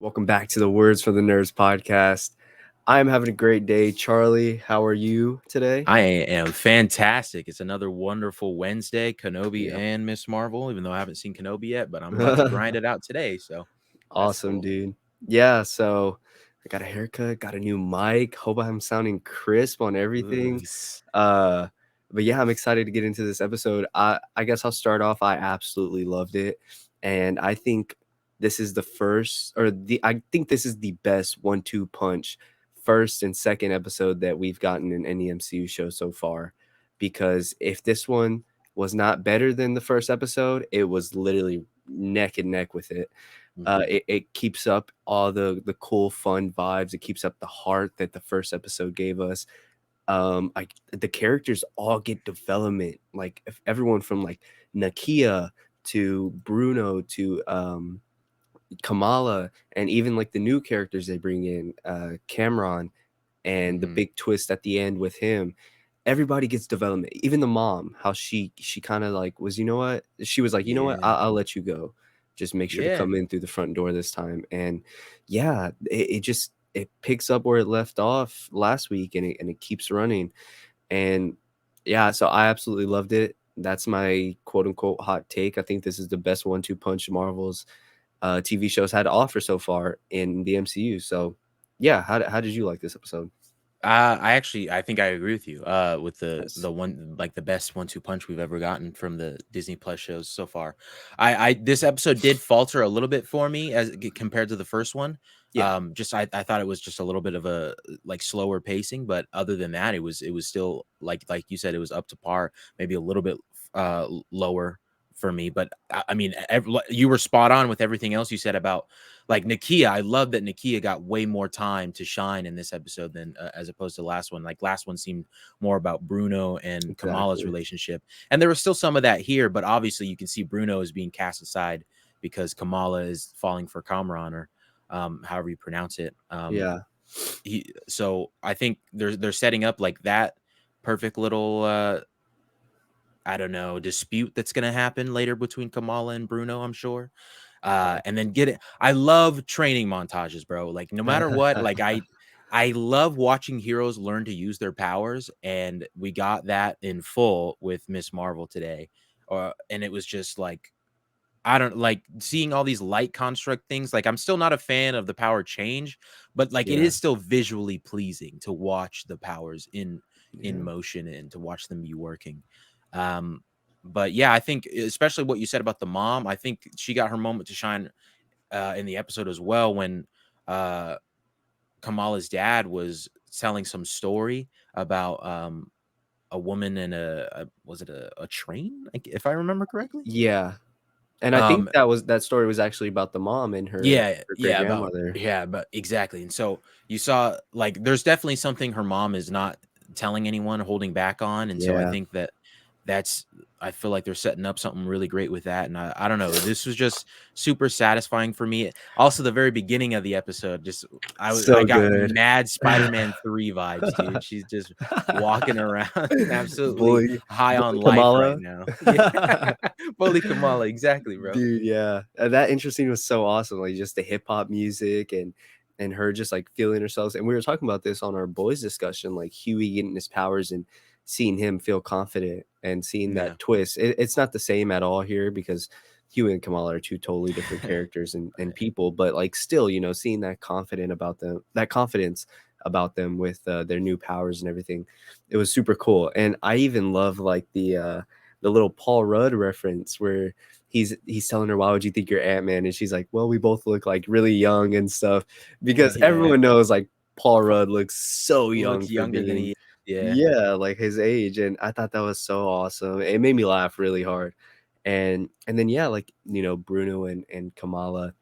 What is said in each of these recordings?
Welcome back to the Words for the Nerds podcast. I'm having a great day. Charlie, how are you today? I am fantastic. It's another wonderful Wednesday, Kenobi Yeah. and Miss Marvel, even though I haven't seen Kenobi yet, but I'm about to grind it out today. So that's Awesome, cool. dude. Yeah, so I got a haircut, got a new mic. Hope I'm sounding crisp on everything. Nice. Uh but yeah, I'm excited to get into this episode. I guess I'll start off. I absolutely loved it. And I think this is the first or the I think this is the best 1-2 punch first and second episode that we've gotten in any MCU show so far. Because if this one was not better than the first episode, it was literally neck and neck with it. Mhm. It keeps up all the cool, fun vibes. It keeps up the heart that the first episode gave us. Like the characters all get development. Like if everyone from like Nakia to Bruno to Kamala, and even like the new characters they bring in, Cameron, and the Mhm. big twist at the end with him. Everybody gets development. Even the mom, how she kind of like was, you know what? She was like, you know what? Yeah. I'll let you go. Just make sure to Yeah. come in through the front door this time. And yeah, it just it picks up where it left off last week, and it keeps running. And yeah, so I absolutely loved it. That's my quote unquote hot take. I think this is the best 1-2 punch Marvel's TV shows had to offer so far in the MCU. So yeah, how did you like this episode? I think I agree with you. With the Nice. the one like the best 1-2 punch we've ever gotten from the Disney Plus shows so far. I this episode did falter a little bit for me compared to the first one. Yeah. Just I thought it was just a little bit of a like slower pacing, but other than that, it was still like you said, it was up to par, maybe a little bit lower for me. But I mean, you were spot on with everything else you said about like Nakia. I love that Nakia got way more time to shine in this episode than as opposed to last one. Like last one seemed more about Bruno and Kamala's Exactly. relationship, and there was still some of that here, but obviously you can see Bruno is being cast aside because Kamala is falling for Kamran, or however you pronounce it. Yeah. So I think they're setting up like that perfect little I don't know, dispute that's gonna happen later between Kamala and Bruno, I'm sure. Yeah. And then get it. I love training montages, bro. Like no matter what, like I love watching heroes learn to use their powers, and we got that in full with Miss Marvel today. And it was just like I don't like seeing all these light construct things. Like I'm still not a fan of the power change, but like it Yeah. is still visually pleasing to watch the powers in Yeah. motion and to watch them be working. Um, but yeah, I think especially what you said about the mom, I think she got her moment to shine in the episode as well when uh Kamala's dad was telling some story about a woman in a was it a train, like, if I remember correctly. Yeah. And I think Um that story was actually about the mom and her great Yeah, about grandmother. yeah, but exactly. And so you saw like there's definitely something her mom is not telling anyone, holding back on. And so I Yeah. think that's I feel like they're setting up something really great with that. And I don't know, this was just super satisfying for me. Also, the very beginning of the episode, just I So got good. mad Spider-Man 3 vibes, dude. She's just walking around absolutely Bully high on Bully life right Kamala. now. Yeah. Bully Kamala, exactly, bro. Dude, yeah. That intro scene was so awesome, like, just the hip hop music and her just, like, feeling herself, and we were talking about this on our boys discussion, like, Huey getting his powers and seeing him feel confident and seeing Yeah. that twist. It's not the same at all here because Huey and Kamala are 2 totally different characters and people, but, like, still, seeing that confidence about them with, their new powers and everything, it was super cool, and I even love, like, the little Paul Rudd reference where he's telling her, "Why would you think you're Ant-Man?" And she's like, "Well, we both look like really young and stuff," because Yeah. everyone knows like Paul Rudd looks so young Looks for younger than being he is. Yeah. yeah, like his age, and I thought that was so awesome. It made me laugh really hard. And then yeah, like, Bruno and Kamala,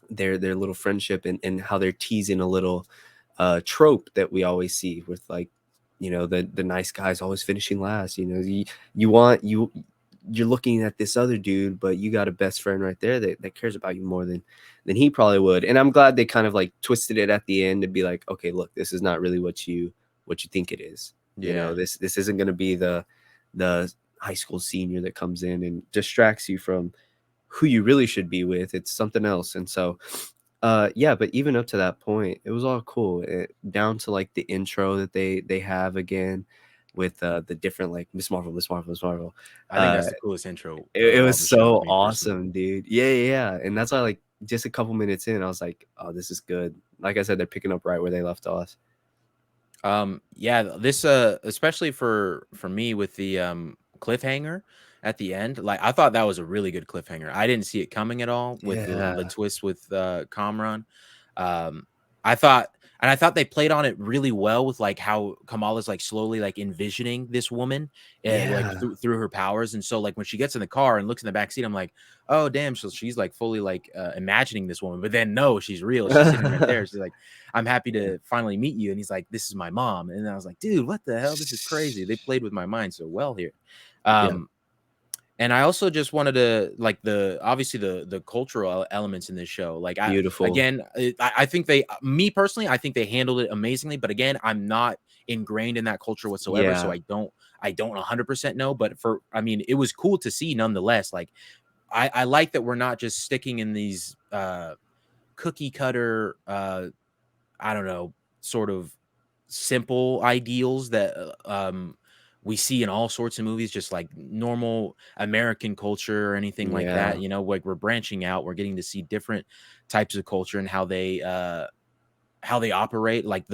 their little friendship and how they're teasing a little trope that we always see with like the nice guys always finishing last. You want you're looking at this other dude, but you got a best friend right there that cares about you more than he probably would. And I'm glad they kind of like twisted it at the end to be like, okay, look, this is not really what you think it is. Yeah. This isn't going to be the high school senior that comes in and distracts you from who you really should be with. It's something else. And so Yeah, but even up to that point, it was all cool. Down to like the intro that they have again with the different like Miss Marvel, Miss Marvel, Miss Marvel. I think Uh, that's the coolest intro it of all was the show so for me personally. awesome, dude. Yeah, yeah, yeah. And that's why like just a couple minutes in, I was like, oh, this is good. Like I said, they're picking up right where they left off. Yeah, this especially for me with the cliffhanger at the end, like I thought that was a really good cliffhanger. I didn't see it coming at all with the Yeah. twist with Kamran. Um I thought and I thought they played on it really well with like how Kamala's like slowly like envisioning this woman like Yeah. through her powers. And so like when she gets in the car and looks in the back seat, I'm like, oh damn, so she's like fully like imagining this woman. But then no, she's real. She's sitting right there. She's like, I'm happy Yeah. to finally meet you. And he's like, this is my mom. And I was like, dude, what the hell? This is crazy. They played with my mind so well here. Yeah. Um, and I also just wanted to like the obviously the cultural elements in this show. Like I Beautiful. again, I think they me personally, I think they handled it amazingly. But again, I'm not ingrained in that culture whatsoever, so Yeah. I don't 100% know. But for I mean, it was cool to see nonetheless. Like I like that we're not just sticking in these cookie cutter I don't know, sort of simple ideals that we see in all sorts of movies, just like normal American culture or anything like that. Yeah. You know, like we're branching out, we're getting to see different types of culture and how they operate. Like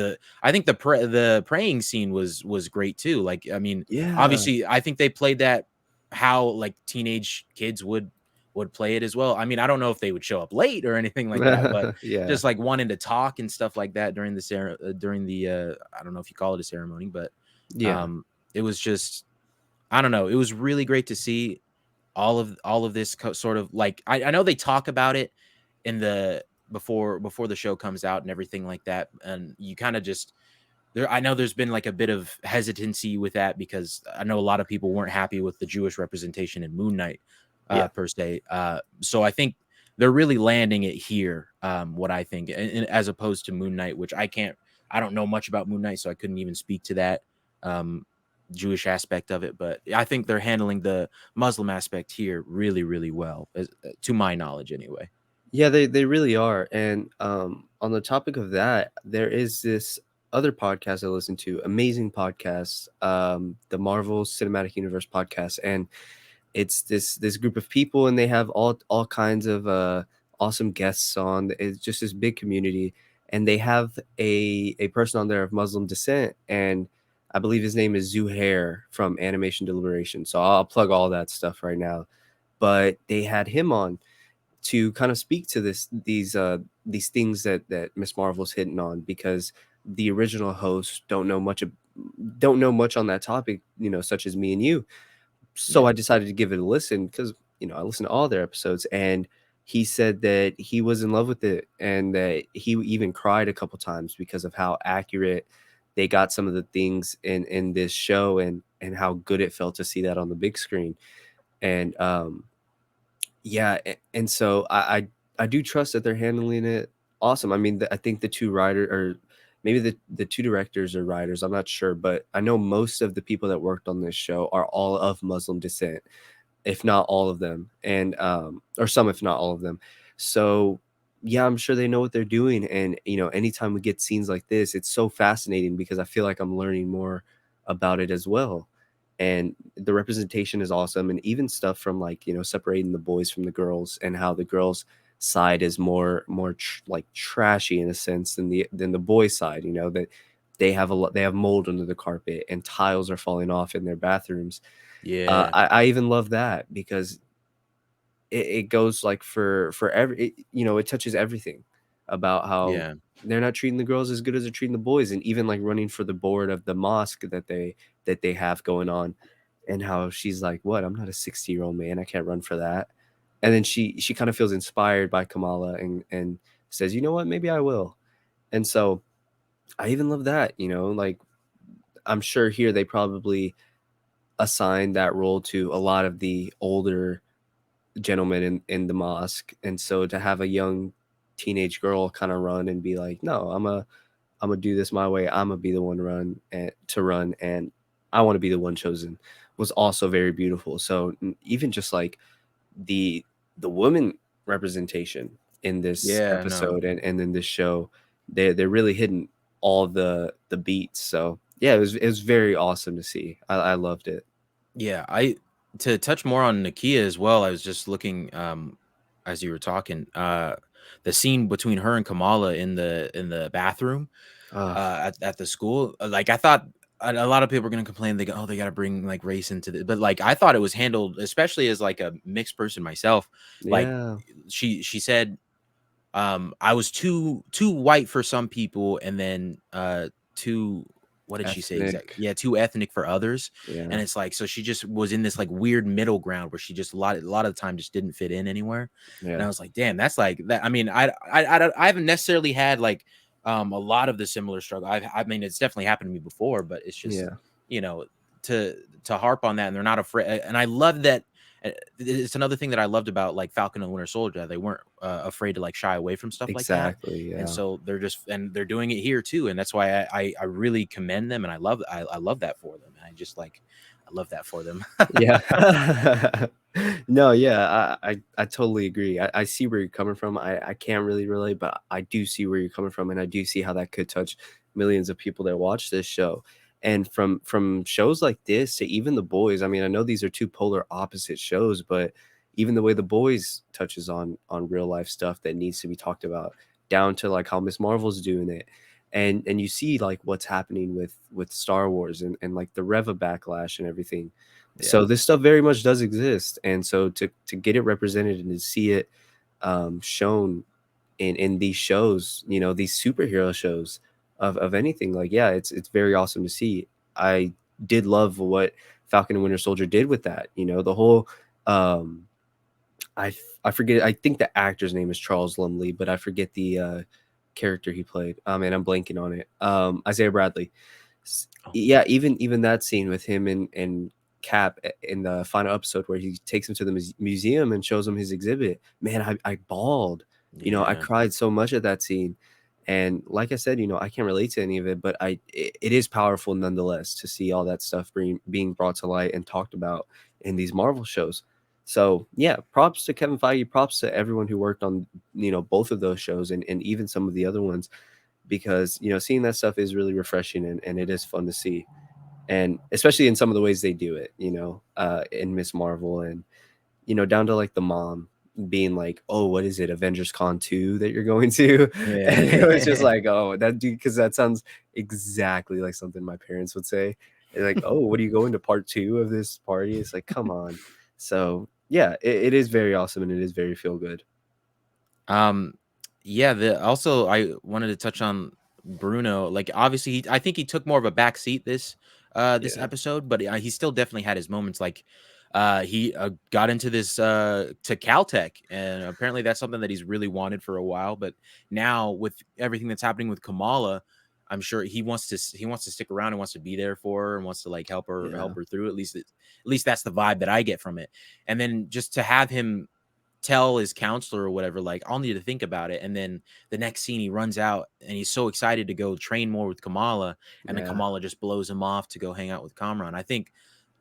I think the praying scene was great too. Like, I mean, Yeah. obviously, I think they played that how like teenage kids would play it as well. I mean, I don't know if they would show up late or anything like that, but Yeah. just like wanting to talk and stuff like that during the I don't know if you call it a ceremony, but Yeah. um, it was just I don't know. It was really great to see all of this sort of like I know they talk about it in the before the show comes out and everything like that, and you kind of just there. I know there's been like a bit of hesitancy with that because I know a lot of people weren't happy with the Jewish representation in Moon Knight Yeah. per se. So I think they're really landing it here. What I think, and as opposed to Moon Knight, which I don't know much about Moon Knight, so I couldn't even speak to that. Um, Jewish aspect of it, but I think they're handling the Muslim aspect here really, really well, to my knowledge, anyway. Yeah, they really are. And on the topic of that, there is this other podcast I listen to, amazing podcast, the Marvel Cinematic Universe podcast, and it's this group of people, and they have all kinds of awesome guests on. It's just this big community, and they have a person on there of Muslim descent, and I believe his name is Zuhair from Animation Deliberation. So I'll plug all that stuff right now. But they had him on to kind of speak to these things that Miss Marvel's hitting on, because the original hosts don't know much on that topic, such as me and you. So Yeah, I decided to give it a listen because I listened to all their episodes, and he said that he was in love with it, and that he even cried a couple times because of how accurate they got some of the things in this show, and how good it felt to see that on the big screen. And yeah, and so I do trust that they're handling it awesome. I mean, I think the two writer, or maybe the two directors or writers, I'm not sure, but I know most of the people that worked on this show are all of Muslim descent, if not all of them, and or some, if not all of them. So yeah, I'm sure they know what they're doing. And anytime we get scenes like this, it's so fascinating because I feel like I'm learning more about it as well. And the representation is awesome, and even stuff from like separating the boys from the girls, and how the girls side is like trashy in a sense than the boys side. That they have mold under the carpet, and tiles are falling off in their bathrooms. yeah, I even love that because it goes like for it touches everything about how yeah, they're not treating the girls as good as they're treating the boys, and even like running for the board of the mosque that they have going on, and how she's like, what, I'm not a 60-year-old man, I can't run for that. And then she kind of feels inspired by Kamala, and says, you know what, maybe I will. And so I even love that, like, I'm sure here they probably assign that role to a lot of the older gentleman in the mosque. And so to have a young teenage girl kind of run and be like, no, I'm gonna do this my way, I'm gonna be the one to run, and I want to be the one chosen, was also very beautiful. So even just like the the woman representation, in this Yeah, no. episode and in this show. They're really hitting all the beats. So yeah, it was very awesome to see. I loved it. Yeah, I to touch more on Nakia as well, I was just looking, as you were talking, the scene between her and Kamala in the bathroom, Oh, at the school, like, I thought a lot of people were gonna complain, they go, "Oh, they gotta bring, like, race into the," but, like, I thought it was handled, especially as, like, a mixed person myself, like, yeah, she said, I was too white for some people, and then, too what did she say exactly? ethnic. Yeah, too ethnic for others, and Yeah, it's like, so she just was in this, like, weird middle ground where she just a lot of the time just didn't fit in anywhere, and I yeah, was like, "Damn, that's like that." I mean, I haven't necessarily had, like, a lot of the similar struggle. I mean, it's definitely happened to me before, but it's just, yeah, you know, to harp on that, and they're not afraid, and I love that. It's another thing that I loved about, like, Falcon and Winter Soldier. They weren't, afraid to, like, shy away from stuff like that, exactly. and Yeah. so they're doing it here too, and that's why I really commend them, and I love that for them, and I love that for them. Yeah. No, yeah, I totally agree. I see where you're coming from. I can't really relate, but I do see where you're coming from, and I do see how that could touch millions of people that watch this show. And from shows like this to even The Boys, I mean, I know these are two polar opposite shows, but even the way The Boys touches on real life stuff that needs to be talked about, down to like how Miss Marvel's doing it. And you see like what's happening with Star Wars and like the Reva backlash and everything. Yeah, So this stuff very much does exist, and so to get it represented and to see it shown in these shows, these superhero shows of anything, like yeah, it's very awesome to see. I did love what Falcon and Winter Soldier did with that. The whole um, I forget. I think the actor's name is Charles Lumley, but I forget the character he played. And I'm blanking on it. Isaiah Bradley. oh, Yeah, even that scene with him and Cap in the final episode where he takes him to the museum and shows him his exhibit. Man, I bawled. I yeah, cried so much at that scene. And like I said, I can't relate to any of it, but it is powerful nonetheless to see all that stuff being brought to light and talked about in these Marvel shows. So yeah, props to Kevin Feige, props to everyone who worked on both of those shows and even some of the other ones, because seeing that stuff is really refreshing and it is fun to see, and especially in some of the ways they do it, in Miss Marvel, and down to like the mom being like, oh, what is it, Avengers Con 2 that you're going to? And it was just yeah. like, oh, that dude, because that sounds exactly like something my parents would say. They're like, oh, what are you going to part 2 of this party? It's like, come on. So yeah, it is very awesome and it is very feel good. Um, yeah, the also I wanted to touch on Bruno. Like, obviously, I think he took more of a back seat this Yeah, episode, but he still definitely had his moments. Like, he got into this to Caltech, and apparently that's something that he's really wanted for a while. But now with everything that's happening with Kamala, I'm sure he wants to stick around and wants to be there for her and wants to, like, yeah, help her through. At least that's the vibe that I get from it. And then just to have him tell his counselor or whatever, like, I'll need to think about it. And then the next scene, he runs out and he's so excited to go train more with Kamala, and then yeah, Kamala just blows him off to go hang out with Kamran. I think,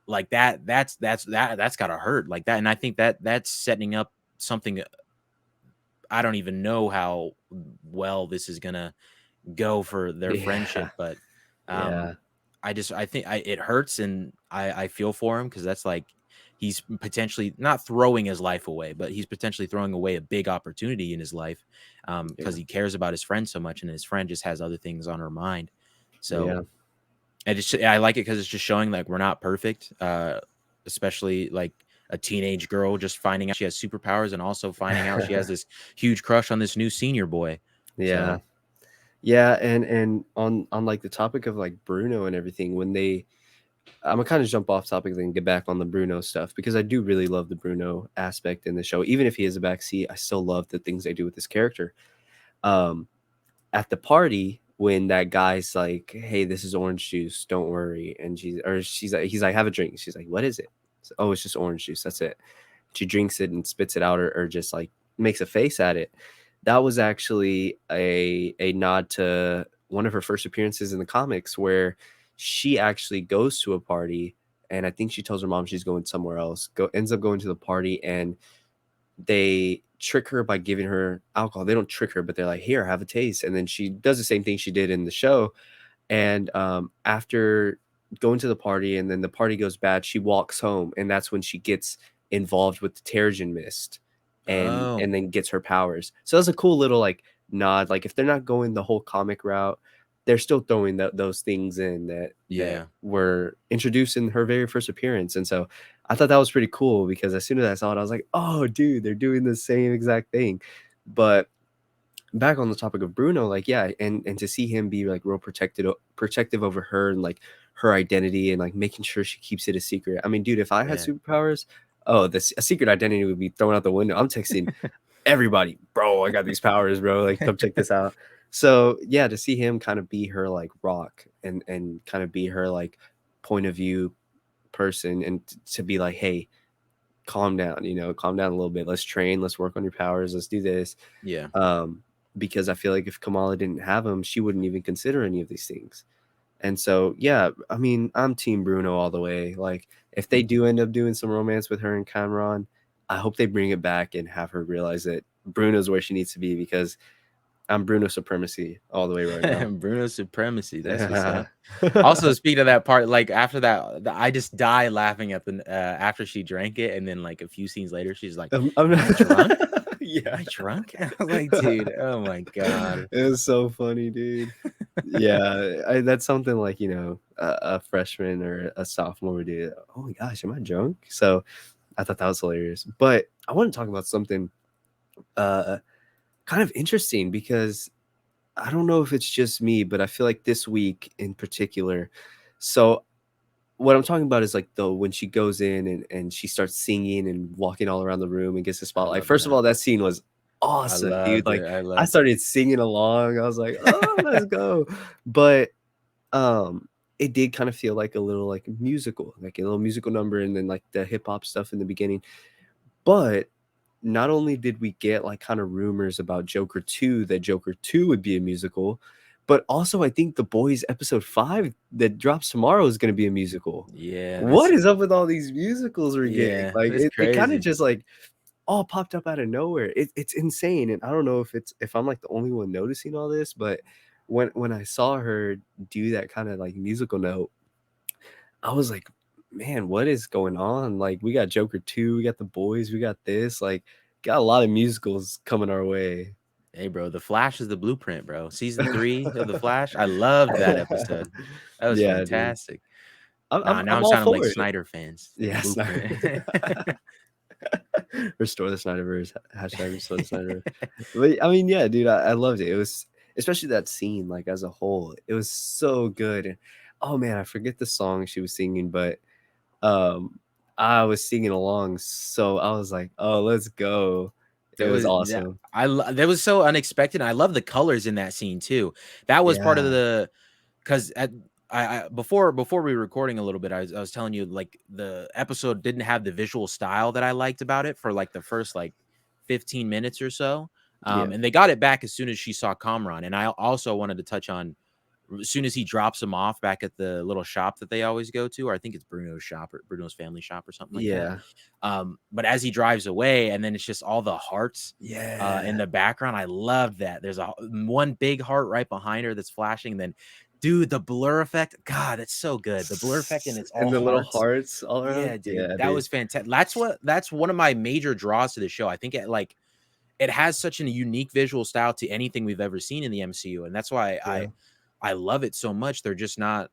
like, that's gotta hurt like that. And I think that's setting up something. I don't even know how well this is gonna go for their yeah, friendship, but yeah, um I think it hurts, and I feel for him, because that's like he's potentially not throwing his life away, but he's potentially throwing away a big opportunity in his life, because yeah, he cares about his friend so much, and his friend just has other things on her mind. So yeah, I like it because it's just showing, like, we're not perfect, especially like a teenage girl just finding out she has superpowers, and also finding out she has this huge crush on this new senior boy. yeah. So Yeah, and on like the topic of like Bruno and everything, when they I'm gonna kind of jump off topic and get back on the Bruno stuff, because I do really love the Bruno aspect in the show. Even if he is a backseat, I still love the things they do with this character. Um, at the party when that guy's like, "Hey, this is orange juice. Don't worry," and she's like, he's like, "Have a drink." She's like, "What is it?" "Oh, it's just orange juice. That's it." She drinks it and spits it out, or just like makes a face at it. That was actually a nod to one of her first appearances in the comics, where she actually goes to a party, and I think she tells her mom she's going somewhere else. Ends up going to the party, and they trick her by giving her alcohol. They don't trick her, but they're like, "Here, have a taste." And then she does the same thing she did in the show. And after going to the party, and then the party goes bad, she walks home, and that's when she gets involved with the Terrigen Mist, Oh, and then gets her powers. So that's a cool little like nod. Like if they're not going the whole comic route, they're still throwing those things in that yeah. were introduced in her very first appearance. And so I thought that was pretty cool because as soon as I saw it, I was like, oh, dude, they're doing the same exact thing. But back on the topic of Bruno, like, yeah, and to see him be like real protective over her and like her identity and like making sure she keeps it a secret. I mean, dude, if I had Yeah. superpowers, oh, this a secret identity would be thrown out the window. I'm texting everybody, bro. I got these powers, bro. Like, come check this out. So yeah, to see him kind of be her like rock and kind of be her like point of view person, and to be like, hey, calm down, calm down a little bit. Let's train. Let's work on your powers. Let's do this. Yeah. Um, because I feel like if Kamala didn't have him, she wouldn't even consider any of these things. And so, yeah, I mean, I'm Team Bruno all the way. Like, if they do end up doing some romance with her and Cameron, I hope they bring it back and have her realize that Bruno's where she needs to be, because I'm Bruno supremacy all the way right now. Bruno supremacy. That's what's Yeah. up. Also, speaking of that part, like after that, I just die laughing at the after she drank it, and then like a few scenes later, she's like, I'm "Am I drunk? Am yeah. I drunk?" And I was like, "Dude, oh my god." It was so funny, dude. Yeah, that's something like, a freshman or a sophomore would do. Oh my gosh, am I drunk? So I thought that was hilarious. But I want to talk about something uh, kind of interesting, because I don't know if it's just me, but I feel like this week in particular. So what I'm talking about is like the when she goes in and she starts singing and walking all around the room and gets the I spotlight. loved First of that. all, that scene was I awesome, dude. loved Like it. I I loved it. started singing along. I was like, "Oh, let's go." But um it did kind of feel like a little like musical, like a little musical number, and then like the hip hop stuff in the beginning. But not only did we get like kind of rumors about Joker 2, that Joker 2 would be a musical, but also I think The Boys episode 5 that drops tomorrow is going to be a musical. Yeah, What this. is up with all these musicals we're getting? Yeah, Like it's it kind of crazy. just like all popped up out of nowhere. It's insane. And I don't know if I'm like the only one noticing all this, but when I saw her do that kind of like musical note, I was like, "Man, what is going on?" Like, we got Joker 2, we got The Boys, we got this, like, got a lot of musicals coming our way. Hey, bro, The Flash is the blueprint, bro. Season 3 of The Flash, I loved that episode. That was Yeah, dude. fantastic. I'm Nah, I'm now I'm I'm all sounding like for it. Snyder fans. The Yeah, Snyder. blueprint. Restore the Snyderverse, hashtag restore the Snyderverse. But, I mean, yeah, dude, I loved it. It was especially that scene, like, as a whole, it was so good. And, oh, man, I forget the song she was singing, but Um, I was singing along, so I was like, "Oh, let's go." It That was was that awesome. that was so unexpected. I love the colors in that scene too. That was part of Yeah, the 'cause at I before we were recording a little bit, I was telling you, like, the episode didn't have the visual style that I liked about it for, like, the first, like, 15 minutes or so, yeah, and they got it back as soon as she saw Kamran, and I also wanted to touch on as soon as he drops him off back at the little shop that they always go to, or I think it's Bruno's shop or Bruno's family shop or something like that. yeah, But as he drives away, and then it's just all the hearts in yeah. the background. I love that. There's one big heart right behind her that's flashing. Then, dude, the blur effect. God, it's so good. The blur effect and it's all And the little hearts. hearts all around? Yeah, dude, Yeah, that dude. was fantastic. That's one of my major draws to the show. I think it has such a unique visual style to anything we've ever seen in the MCU, and that's why Yeah, I love it so much. They're just not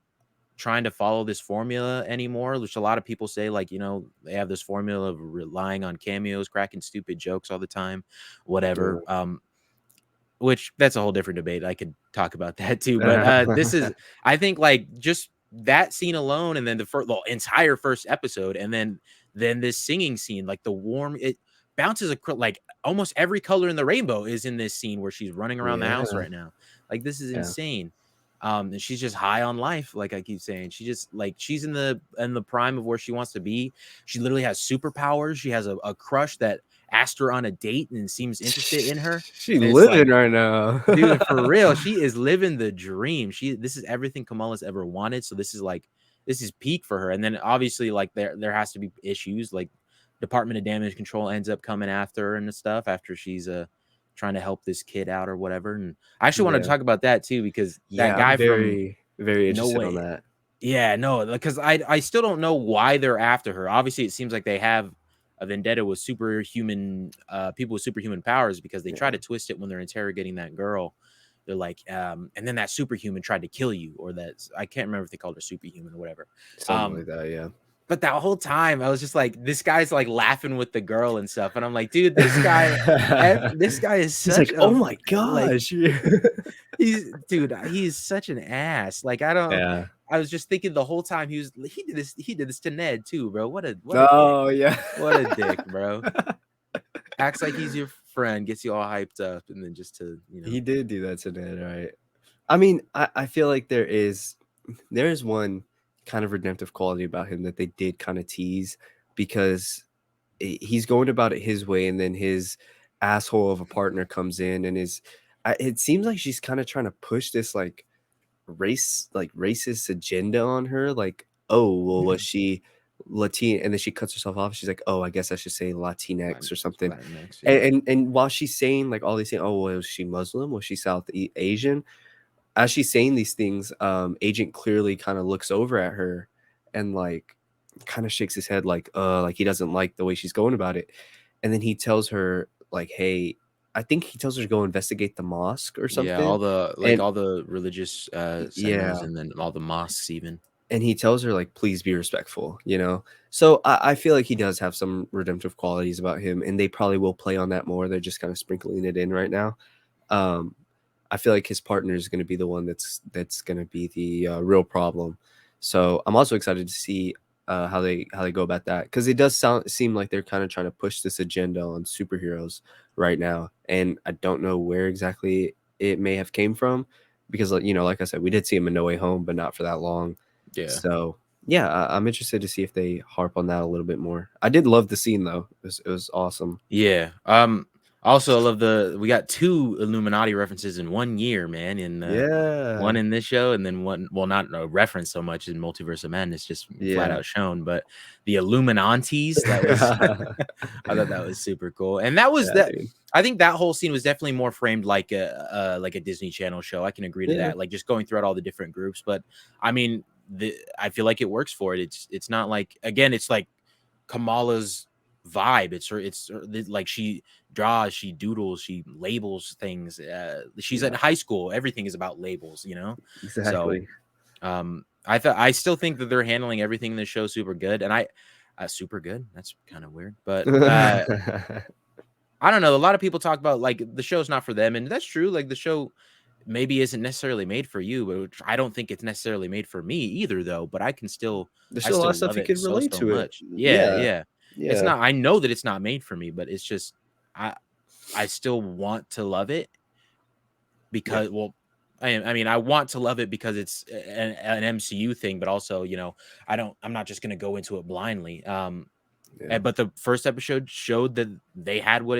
trying to follow this formula anymore, which a lot of people say, like, they have this formula of relying on cameos, cracking stupid jokes all the time, whatever. yeah. Which that's a whole different debate. I could talk about that too. But this is, I think, like, just that scene alone, and then the entire first episode, and then this singing scene, like the warm, it bounces like almost every color in the rainbow is in this scene where she's running around the house Yeah, right now. Like, this is yeah. insane. And she's just high on life, like I keep saying. She just, like, she's in the prime of where she wants to be. She literally has superpowers. She has a crush that asked her on a date and seems interested in her. She And it's like, living right now. dude, for real, she is living the dream. This is everything Kamala's ever wanted. So this is peak for her. And then obviously, like, there has to be issues. Like, Department of Damage Control ends up coming after her and stuff after she's trying to help this kid out or whatever. And I actually wanted to Yeah. talk about that too because that Yeah, I'm guy from very, very No interested on Way, that. yeah, no, because I still don't know why they're after her. Obviously, it seems like they have a vendetta with superhuman people with superhuman powers because they try Yeah, to twist it when they're interrogating that girl. They're like, and then that superhuman tried to kill you, or that I can't remember if they called her superhuman or whatever. something Um, like that, yeah. but that whole time I was just like, this guy's like laughing with the girl and stuff, and I'm like, dude, this guy is He's such like, "Oh a my like gosh." he's such an ass. Like I don't. Yeah. I was just thinking the whole time he did this to Ned too, bro. What a dick. Oh, yeah. What a dick, bro. Acts like he's your friend, gets you all hyped up, and then just to, He did do that to Ned, right? I mean, I feel like there is one kind of redemptive quality about him that they did kinda tease because he's going about it his way, and then his asshole of a partner comes in and it seems like she's kinda trying to push this, like, racist agenda on her, like, "Oh, well, was she Latin?" And then she cuts herself off, she's like, "Oh, I guess I should say Latinx or something." Latinx, And yeah. while she's saying, like, all these things, "Oh, well, was she Muslim? Was she South Asian?" As she's saying these things, Agent clearly kinda looks over at her and, like, kinda shakes his head like he doesn't like the way she's going about it, and then he tells her, like, "Hey," I think he tells her to go investigate the mosque or Yeah, something, and all the religious centers yeah. and then all the mosques even. And he tells her, like, "Please be respectful," you know? So, I feel like he does have some redemptive qualities about him, and they probably will play on that more, they're just kinda sprinkling it in right now. Um, I feel like his partner is gonna be the one that's gonna be the, real problem. So, I'm also excited to see, how they go about that because it does seem like they're kinda trying to push this agenda on superheroes right now, and I don't know where exactly it may have came from because, like I said, we did see him in No Way Home, but not for that long. Yeah. So, yeah, I'm interested to see if they harp on that a little bit more. I did love the scene though. It was awesome. Yeah. Also I love we got 2 Illuminati references in 1 year, man, in one Yeah. in this show and then one, well, not a reference so much in Multiverse of Madness, just flat Yeah. out shown, but the Illuminantes, that was I thought that was super cool. And that was Yeah, that dude. I think that whole scene was definitely more framed like a Disney Channel show. I can agree to Yeah. that. Like just going throughout all the different groups, but I mean, I feel like it works for it. It's not like, again, it's like Kamala's vibe. Like she draws, she doodles, she labels things. She's in Yeah, high school. Everything is about labels. So exactly. I still think that they're handling everything in the show super good. And super good. That's kind of weird. But I don't know. A lot of people talk about like the show's not for them, and that's true. Like the show maybe isn't necessarily made for you, but I don't think it's necessarily made for me either, though. But There's I still a lot of still stuff love you it could relate so to it. much. Yeah, Yeah, yeah. It's yeah, not. I know that it's not made for me, but it's just I I still want to love it yeah, because, well, I mean, I want to love it because it's an MCU thing, but also, I'm not just gonna go into it blindly. yeah, But the first episode showed that they had what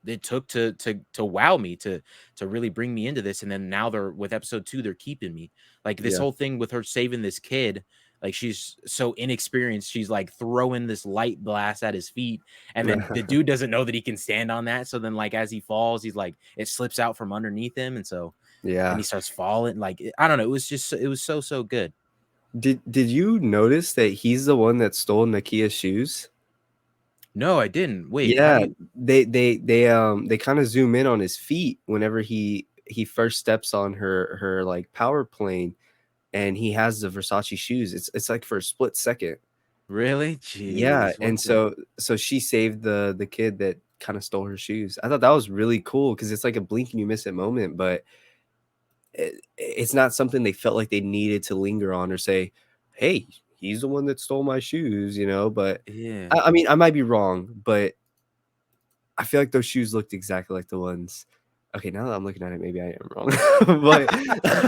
it took to wow me, to really bring me into this, and then now they're with episode 2, they're keeping me. Like this yeah. whole thing with her saving this kid, like she's so inexperienced, she's like throwing this light blast at his feet, and then the dude doesn't know that he can stand on that, so then like as he falls, he's like it slips out from underneath him, and so then Yeah. he starts falling. Like I don't know, it was so good. Did you notice that he's the one that stole Nakia's shoes? No, I didn't. Wait, how do Yeah, you they kinda zoom in on his feet whenever he first steps on her, like, power plane, and he has the Versace shoes. It's, like, for a split second. really? Yeah, Jeez, what and so she saved the kid that kinda stole her shoes. I thought that was really cool because it's like a blink and you miss it moment, but it's not something they felt like they needed to linger on or say, "Hey, he's the one that stole my shoes," but yeah. I mean, I might be wrong, but I feel like those shoes looked exactly like the ones. Okay, now that I'm looking at it, maybe I am wrong, but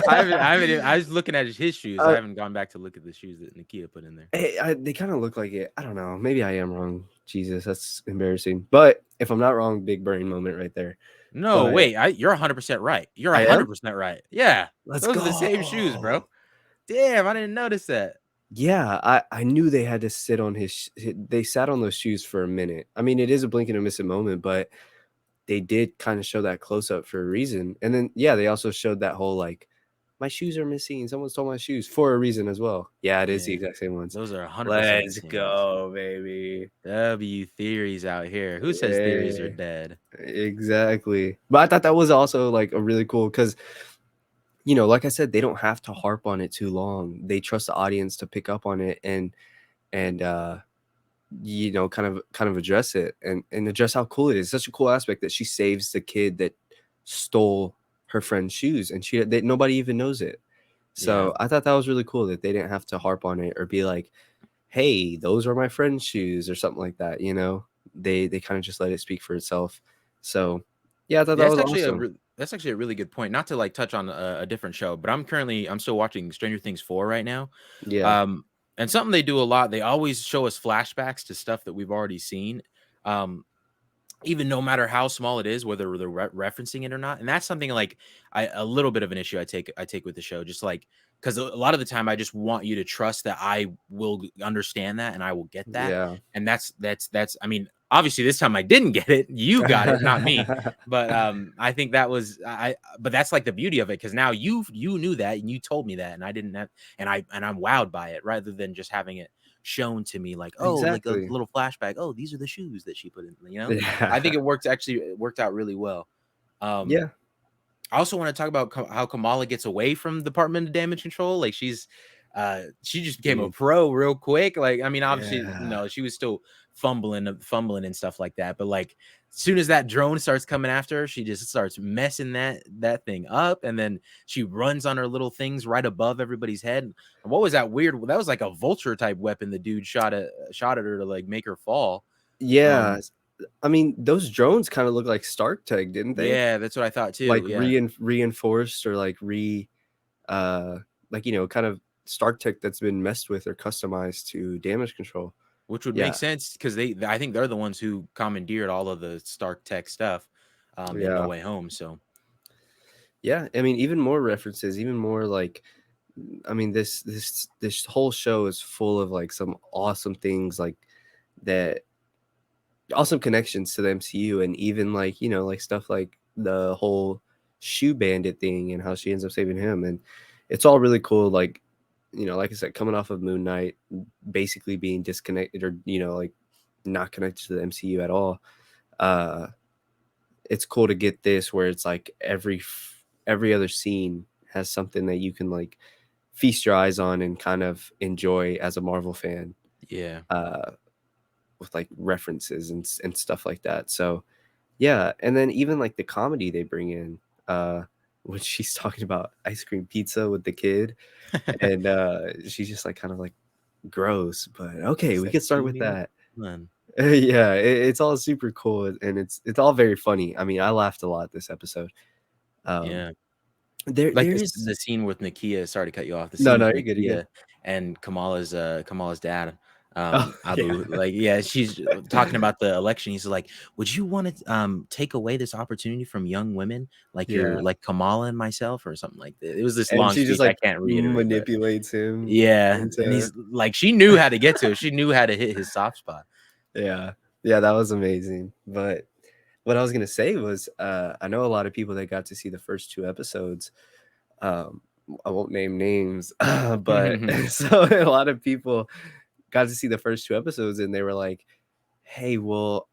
I was looking at his shoes. I uh, haven't gone back to look at the shoes that Nakia put in there. they kinda look like it. I don't know, maybe I am wrong. Jesus, that's embarrassing, but if I'm not wrong, big brain moment right there, No, but wait, you're 100% right. You're I am? 100% right. Yeah, Let's those are the same shoes, go. bro. Damn, I didn't notice that. Yeah, I knew they had to sit on his sh they sat on those shoes for a minute. I mean, it is a blink and a miss a moment, but they did kinda show that close up for a reason, and then, yeah, they also showed that whole, like, "My shoes are missing, someone stole my shoes," for a reason as well. Yeah, it is the Yeah. exact same ones. Those are 100% the Let's same ones. go, baby. W theories out here. Who says theories are Yeah, dead? exactly. But I thought that was also, like, a really cool because like I said, they don't have to harp on it too long. They trust the audience to pick up on it and kind of address it and address how cool it is. Such a cool aspect that she saves the kid that stole her friend's shoes, and nobody even knows it. Yeah. So I thought that was really cool that they didn't have to harp on it or be like, "Hey, those are my friend's shoes," or something like that. They kind of just let it speak for itself. So yeah, I thought that That's was actually a awesome. re that's actually a really good point. Not to, like, touch on a different show, but I'm still watching Stranger Things 4 right now. Yeah, Um, and something they do a lot, they always show us flashbacks to stuff that we've already seen. Um, Even no matter how small it is, whether they're referencing it or not, and that's something like a little bit of an issue I take with the show, just like because a lot of the time I just want you to trust that I will understand that and I will get that, yeah. and that's I mean, obviously this time I didn't get it, you got it, not me, but I think that was but that's like the beauty of it because now you knew that and you told me that and I didn't have and I'm wowed by it rather than just having it shown to me like oh like a Exactly. little flashback oh these are the shoes that she put in. I Yeah. think it worked out really well. Um, Yeah. I also want to talk about how Kamala gets away from Department of Damage Control. Like she just became a Mm. pro real quick. Like, I mean, obviously, Yeah. no, she was still fumbling and stuff like that. But like, as soon as that drone starts coming after her, she just starts messing that thing up, and then she runs on her little things right above everybody's head. And what was that weird? That was like a vulture type weapon. The dude shot at her to like make her fall. Yeah. Um, I mean, those drones kinda look like Stark Tech, didn't they? yeah, that's what I thought Like, too. Yeah. reinforced or, uh, kind of Stark Tech that's been messed with or customized to damage control. Which would make Yeah. sense because I think they're the ones who commandeered all of the Stark Tech stuff, in No Yeah. Way Home, so Yeah, I mean, even more references, even more, I mean, this whole show is full of, like, some awesome things, that awesome connections to the MCU and even, like, stuff like the whole shoe bandit thing and how she ends up saving him, and it's all really cool, like I said, coming off of Moon Knight, basically being disconnected or, like, not connected to the MCU at all. Uh, it's cool to get this where it's like every other scene has something that you can, like, feast your eyes on and kind of enjoy as a Marvel fan, yeah. uh, with, like, references and stuff like that, so, yeah, and then even, like, the comedy they bring in, uh, when she's talking about ice cream pizza with the kid, and, she's just, like, kind of, like, gross, but okay, It's we that could start with puny little that. one. Yeah, it's all super cool, and it's all very funny. I mean, I laughed a lot this episode. Um, Yeah. Like there this is the scene with Nakia sorry to cut you off, the no, scene no, with you're good, you're good. Nakia and Kamala's dad, Oh, yeah. Abu, like, yeah, she's talking about the election, he's like, "Would you wanna, take away this opportunity from young women Yeah, like Kamala and myself?" Or something like that. It was this and long she just, speech, I like, can't reiterate, but manipulates him yeah, and into he's like she knew how to get to it, she knew how to hit his soft spot. yeah. Yeah, that was amazing, but what I was gonna say was, I know a lot of people that got to see the first 2 episodes, um, I won't name names, but so a lot of people got to see the first 2 episodes, and they were like, "Hey, well,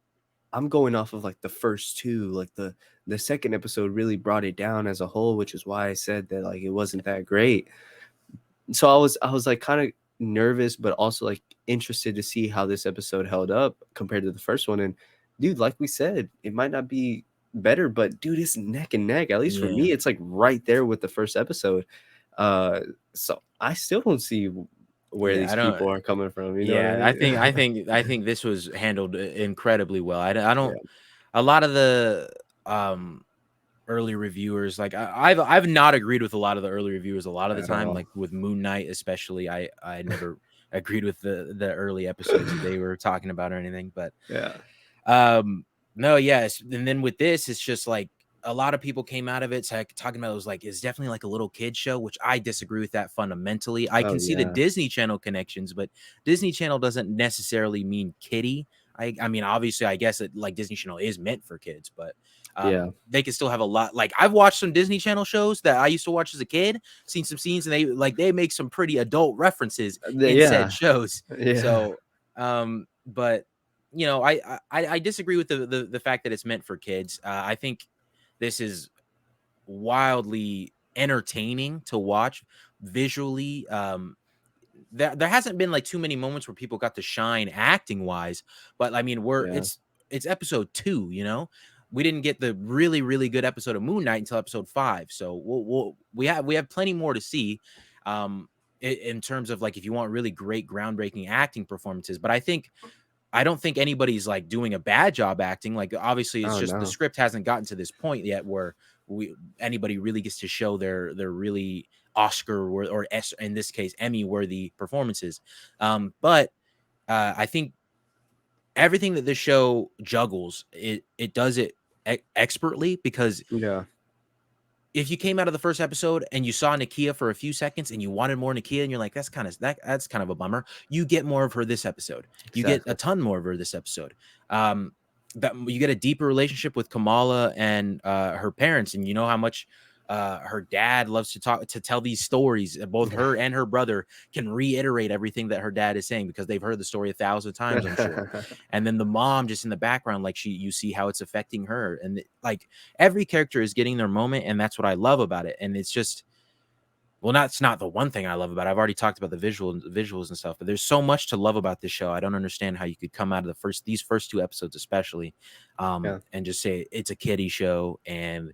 I'm going off of, like, the first 2, like, the second episode really brought it down as a whole, which is why I said that, like, it wasn't that great." So I was, like, kinda nervous, but also, like, interested to see how this episode held up compared to the first one, and, dude, like we said, it might not be better, but, dude, it's neck and neck, at least for Yeah. me, it's, like, right there with the first episode. Uh, so I still don't see where Yeah, these I don't people are coming from, you know what I yeah, mean? I think this was handled incredibly well. I Yeah, don't a lot of the, um, early reviewers, like, I've not agreed with a lot of the early reviewers a lot of the at time, all. like, with Moon Knight especially, I never agreed with the early episodes that they were talking about or anything, but, Yeah. um, no, yes, and then with this, it's just like a lot of people came out of it talking about it was like it's definitely like a little kid show, which I disagree with that fundamentally. I Oh, can see the yeah. Disney Channel connections, but Disney Channel doesn't necessarily mean kiddie. I mean, obviously, I guess it, like Disney Channel is meant for kids, but Yeah. they can still have a lot. Like I've watched some Disney Channel shows that I used to watch as a kid, seen some scenes, and they make some pretty adult references in said Yeah. shows. Yeah. So, but you know, I disagree with the fact that it's meant for kids. I think this is wildly entertaining to watch visually. There hasn't been like too many moments where people got to shine acting wise, but I mean, Yeah. it's episode 2, you know. We didn't get the really good episode of Moon Knight until episode 5, so we have plenty more to see. Um, in terms of like if you want really great groundbreaking acting performances, but I don't think anybody's like doing a bad job acting. Like obviously it's Oh, just the no. script hasn't gotten to this point yet where we anybody really gets to show their really Oscar or in this case Emmy worthy performances. But I think everything that this show juggles, it does it expertly because Yeah. if you came out of the first episode and you saw Nakia for a few seconds and you wanted more Nakia and you're like, that's kind of a bummer. You get more of her this episode. You get a Exactly. ton more of her this episode. Um, that you get a deeper relationship with Kamala and her parents, and you know how much her dad loves to tell these stories. Both her and her brother can reiterate everything that her dad is saying because they've heard the story 1,000 times, I'm sure. And then the mom just in the background, like you see how it's affecting her, and like every character is getting their moment, and that's what I love about it. And it's just, well, that's not the one thing I love about it. I've already talked about the visuals and stuff, but there's so much to love about this show. I don't understand how you could come out of these first 2 episodes especially, Yeah. and just say it's a kiddie show and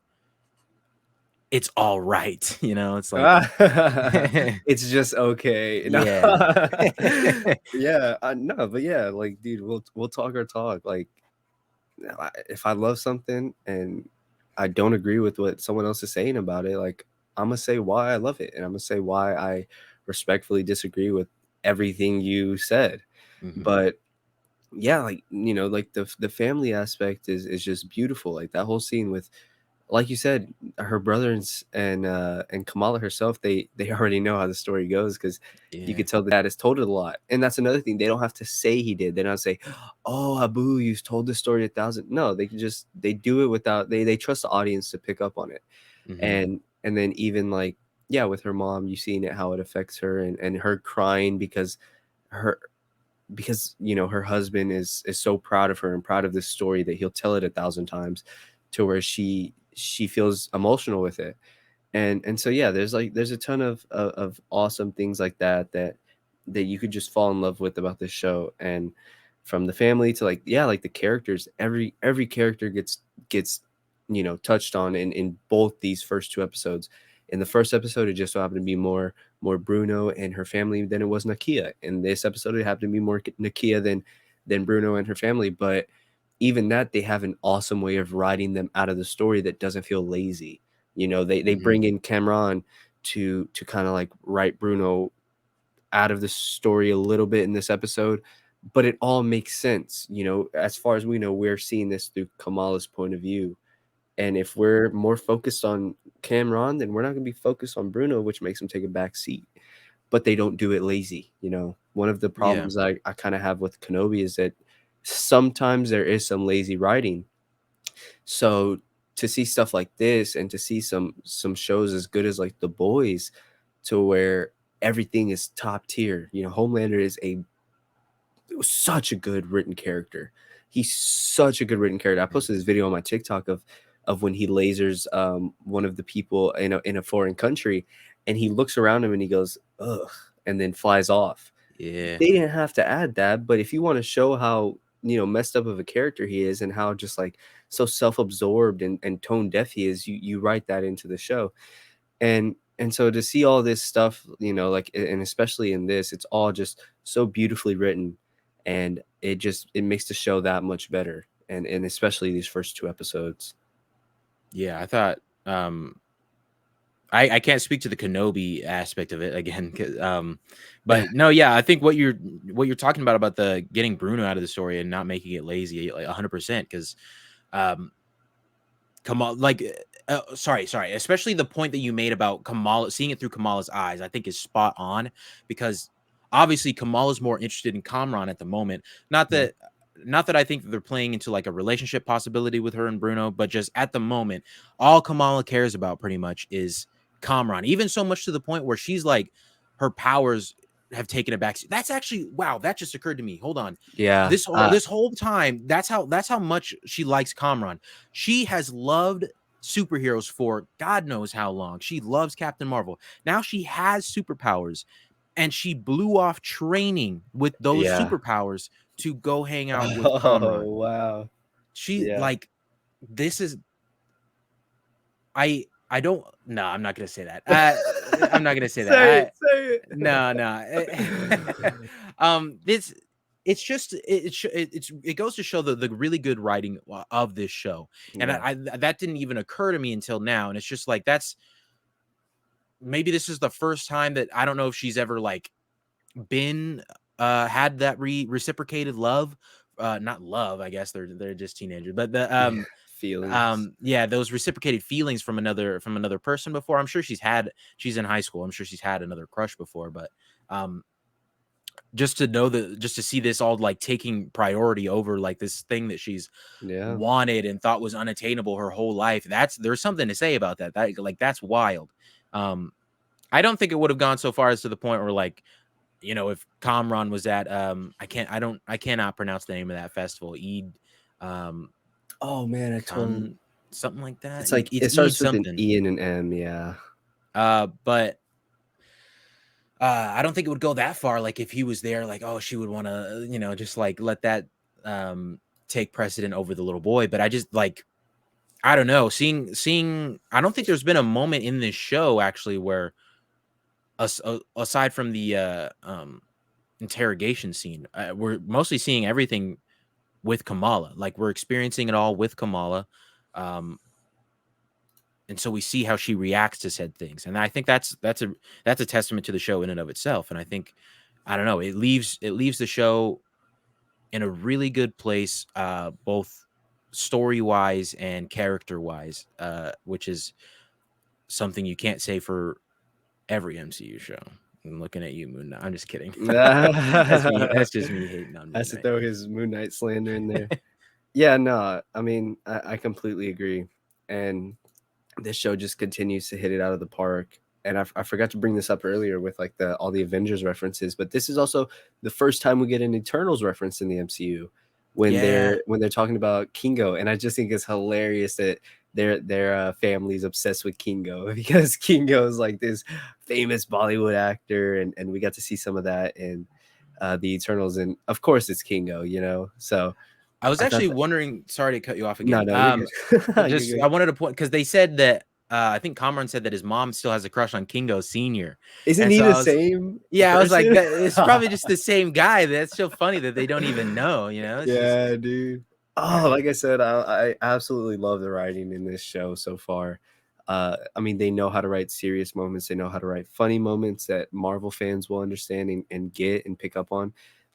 it's all right. You know, it's like It's just okay. No. yeah. Yeah, no, but yeah, like, dude, we'll talk our talk, like, if I love something and I don't agree with what someone else is saying about it, like, Imma say why I love it, and Imma say why I respectfully disagree with everything you said. Hmm. But yeah, like, like, the family aspect is just beautiful, like, that whole scene with, like you said, her brother and Kamala herself, they already know how the story goes because you Yeah. could tell the dad has told it a lot, and that's another thing, they don't have to say he did, they don't say, "Oh, Abu, you've told this story 1,000." No, they can just they do it without they trust the audience to pick up on it, Hmm. and then even, like, yeah, with her mom, you seeing it, how it affects her and her crying her her husband is so proud of her and proud of this story that he'll tell it 1,000 times to where she feels emotional with it. And so yeah, there's a ton of awesome things like that you could just fall in love with about this show. And from the family to, like, yeah, like the characters, every character gets touched on in both these first 2 episodes. In the first episode, it just so happened to be more Bruno and her family than it was Nakia. In this episode, it happened to be more Nakia than Bruno and her family. But even that, they have an awesome way of writing them out of the story that doesn't feel lazy. They Hmm. bring in Cameron to kind of like write Bruno out of the story a little bit in this episode, but it all makes sense. As far as we know, we're seeing this through Kamala's point of view. And if we're more focused on Cameron, then we're not going to be focused on Bruno, which makes him take a back seat. But they don't do it lazy. One of the Yeah. problems I kind of have with Kenobi is that sometimes there is some lazy writing. So to see stuff like this and to see some shows as good as like The Boys, to where everything is top tier. Homelander is such a good written character. He's such a good written character. I posted this video on my TikTok of when he lasers one of the people in a foreign country, and he looks around him and he goes, "Ugh," and then flies off. Yeah. They didn't have to add that, but if you want to show how messed up of a character he is and how just like so self-absorbed and tone deaf he is, you write that into the show. And so to see all this stuff, like, and especially in this, it's all just so beautifully written, and it makes the show that much better, and especially these first 2 episodes. Yeah. I thought I can't speak to the Kenobi aspect of it again, but no, yeah, I think what you're talking about the getting Bruno out of the story and not making it lazy, like 100%, because um, come on, like Sorry. Especially the point that you made about Kamala, seeing it through Kamala's eyes, I think is spot on because obviously Kamala's more interested in Kamran at the moment. Not Yeah. that, not that I think that they're playing into like a relationship possibility with her and Bruno, but just at the moment, all Kamala cares about pretty much is Kamran. Even so much to the point where she's like, her powers have taken a backseat. That's actually wow. That just occurred to me. Hold on. Yeah. This whole time, that's how much she likes Kamran. She has loved superheroes for God knows how long. She loves Captain Marvel. Now she has superpowers and she blew off training with those Yeah. superpowers to go hang out with Oh, Kamran. wow. She Yeah. like this is I don't no, I'm not gonna say that. I'm not gonna say that. Say it, say No, it. no. This it goes to show the really good writing of this show, and Yeah. that didn't even occur to me until now, and it's just like that's maybe this is the first time that I don't know if she's ever like been had that reciprocated love, not love, I guess they're just teenagers, but the Yeah. Feelings. yeah, those reciprocated feelings from another person before. I'm sure she's in high school. I'm sure she's had another crush before, but um just to know that just to see this all like taking priority over like this thing that she's Yeah. wanted and thought was unattainable her whole life. That's there's something to say about that. That like that's wild. Um I don't think it would have gone so far as to the point where like if Kamran was at I cannot pronounce the name of that festival. Um Oh, man, I told Khan something like that. it's like It's it Eid starts with an something. E and an M, yeah. But I don't think it would go that far. Like if he was there, like, oh, she would want to, just like let that take precedent over the little boy. But I just like, I don't know, seeing. I don't think there's been a moment in this show actually where, aside from the interrogation scene, we're mostly seeing everything with Kamala. Like we're experiencing it all with Kamala. Um, and so we see how she reacts to said things, and I think that's a testament to the show in and of itself. And I think I don't know, it leaves the show in a really good place, both story wise and character wise, which is something you can't say for every MCU show. I'm looking at you, Moon Knight. I'm just kidding. That's me. That's just me hating on Moon Has to Knight. throw his Moon Knight slander in there. Yeah, no, I mean, I completely agree, and this show just continues to hit it out of the park. And I forgot to bring this up earlier with like the all the Avengers references, but this is also the first time we get an Eternals reference in the MCU Yeah, when they're talking about Kingo, and I just think it's hilarious that their family's obsessed with Kingo because Kingo is like this famous Bollywood actor, and we got to see some of that in the Eternals, and of course it's Kingo, So I was I thought actually that wondering. Sorry to cut you off no, again. no, you're good. You're Just good. I wanted to point because they said that I think Cameron said that his mom still has a crush on Kingo Senior, Isn't and he so the I was same yeah, I was like, person? that, it's probably just the same guy. That's so funny that they don't even know. It's just Yeah, dude. Oh, yeah. like I said, I absolutely love the writing in this show so far. I mean, they know how to write serious moments. They know how to write funny moments that Marvel fans will understand and get and pick up on.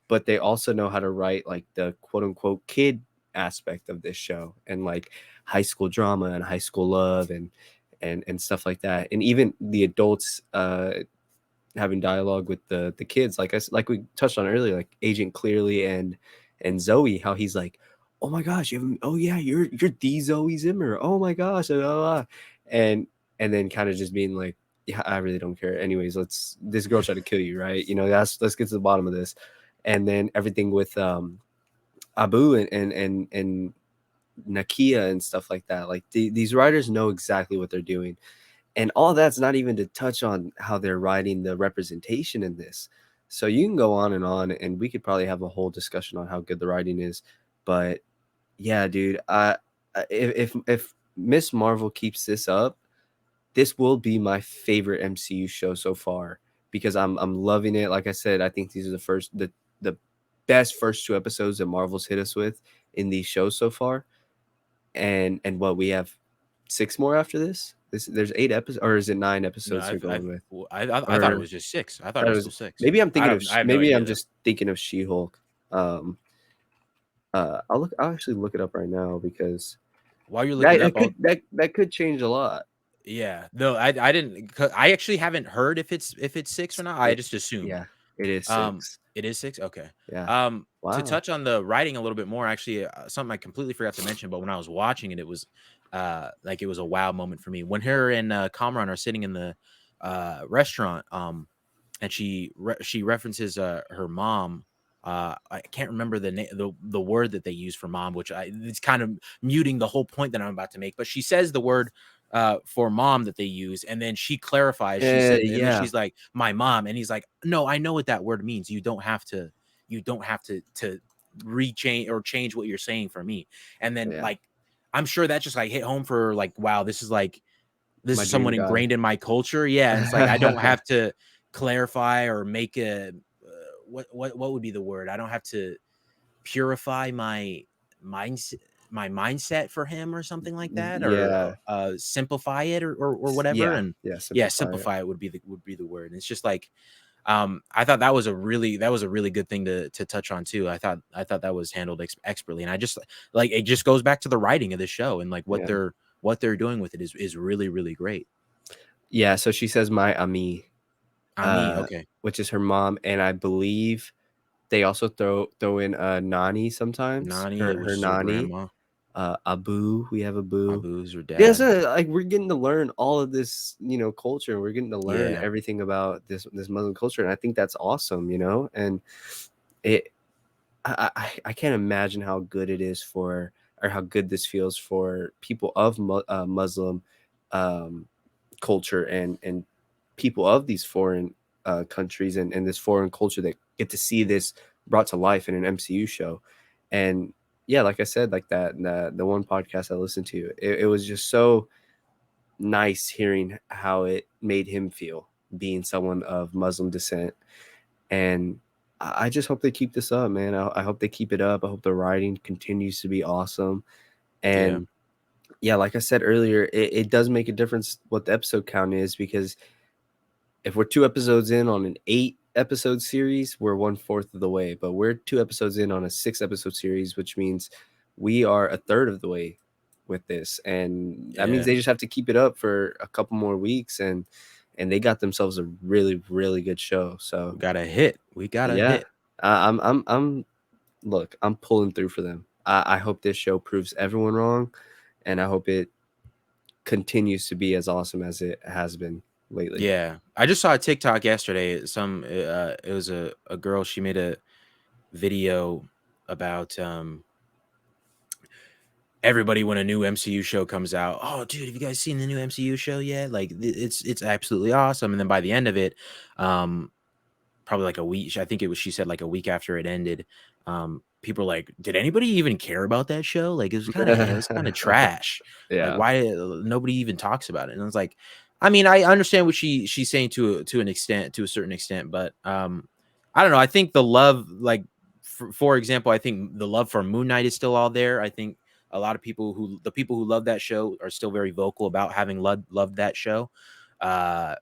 But they also know how to write like the quote unquote kid aspect of this show and like high school drama and high school love and stuff like that. And even the adults having dialogue with the kids, like we touched on earlier, like Agent Clearly and Zoe, how he's like, "Oh my gosh, oh yeah, you're the Zoe Zimmer. Oh my gosh, blah, blah, blah." and and then kind of just being like, "Yeah, I really don't care. Anyways, this girl tried to kill you, right? Let's get to the bottom of this." And then everything with Abu and Nakia and stuff like that. Like these writers know exactly what they're doing, and all that's not even to touch on how they're writing the representation in this. So you can go on, and we could probably have a whole discussion on how good the writing is. But yeah, dude, if Miss Marvel keeps this up, this will be my favorite MCU show so far because I'm loving it. Like I said, I think these are the best first two episodes that Marvel's hit us with in these shows so far. And what we have 6 more after this? There's 8 episodes, or is it 9 No, episodes they're going with? I thought it Or was just six. I thought thought it it was was still six. I have no maybe I'm idea though. just thinking of She-Hulk. I'll actually look it up right now because while you're looking That it up, that could that could change a lot. yeah, no, I didn't. I actually haven't heard if it's 6 or not. I It just assumed. Yeah, it is 6. It is 6? Okay. Yeah. To Wow. touch on the writing a little bit more, actually, something I completely forgot to mention, but when I was watching it, it was, like, it was a wow moment for me. When her and, Kamran are sitting in the, restaurant, and she references, her mom. I can't remember the word that they use for mom, which it's kind of muting the whole point that I'm about to make. But she says the word for mom that they use, and then she clarifies. She said, and then Yeah, she's like, "My mom," and he's like, "No, I know what that word means. You don't have to rechange or change what you're saying for me." And then yeah. like, I'm sure that just like hit home for her, like, wow, this My is dream someone guy. ingrained in my culture. Yeah, and it's like I don't have to clarify or make a what would be the word? I don't have to purify mindset my mindset for him or something like that, or Yeah. simplify it, or whatever. Yeah, And yeah, yeah, simplify it. simplify it would be the word. And it's just like, I thought that was a really good thing to touch on too. I thought that was handled expertly, and I just like it just goes back to the writing of the show and like Yeah. what they're doing with it is really really great. Yeah, so she says my ami, Ami, okay. which is her mom, and I believe they also throw in, Nani sometimes, Nani, which her is her Nani, grandma. Abu, we have Abu. Abu's her Yeah, dad. so, like, we're getting to learn all of this, culture, we're getting to learn Yeah, everything about this Muslim culture, and I think that's awesome, and it I can't imagine how good it is for or how good this feels for people of Muslim, um, culture and people of these foreign, countries and this foreign culture that get to see this brought to life in an MCU show, and yeah, like I said, like the one podcast I listened to, it was just so nice hearing how it made him feel being someone of Muslim descent. And I just hope they keep this up, man. I hope they keep it up. I hope the writing continues to be awesome. yeah, And yeah, like I said earlier, it does make a difference what the episode count is because if we're 2 episodes in on an 8 episode series, we're 1/4 of the way. But we're 2 episodes in on a 6 episode series, which means we are a third of the way with this. And that means yeah. they just have to keep it up for a couple more weeks and they got themselves a really, really good show. So We got a hit. We got a yeah, hit. I'm look, I'm pulling through for them. I hope this show proves everyone wrong, and I hope it continues to be as awesome as it has been lately. Yeah. I just saw a TikTok yesterday. It was a girl. She made a video about everybody when a new MCU show comes out. Oh, dude, have you guys seen the new MCU show yet? Like, it's absolutely awesome. And then by the end of it, um, probably like a week. I think it was. She said like a week after it ended. People were like, did anybody even care about that show? Like, it was kind of trash. Like, Yeah, why nobody even talks about it? And I was like, I mean, I understand what she's saying to an extent, to a certain extent, but I don't know. I think the love, like for example, I think the love for Moon Knight is still all there. I think a lot of the people who love that show are still very vocal about having loved that show. Uh,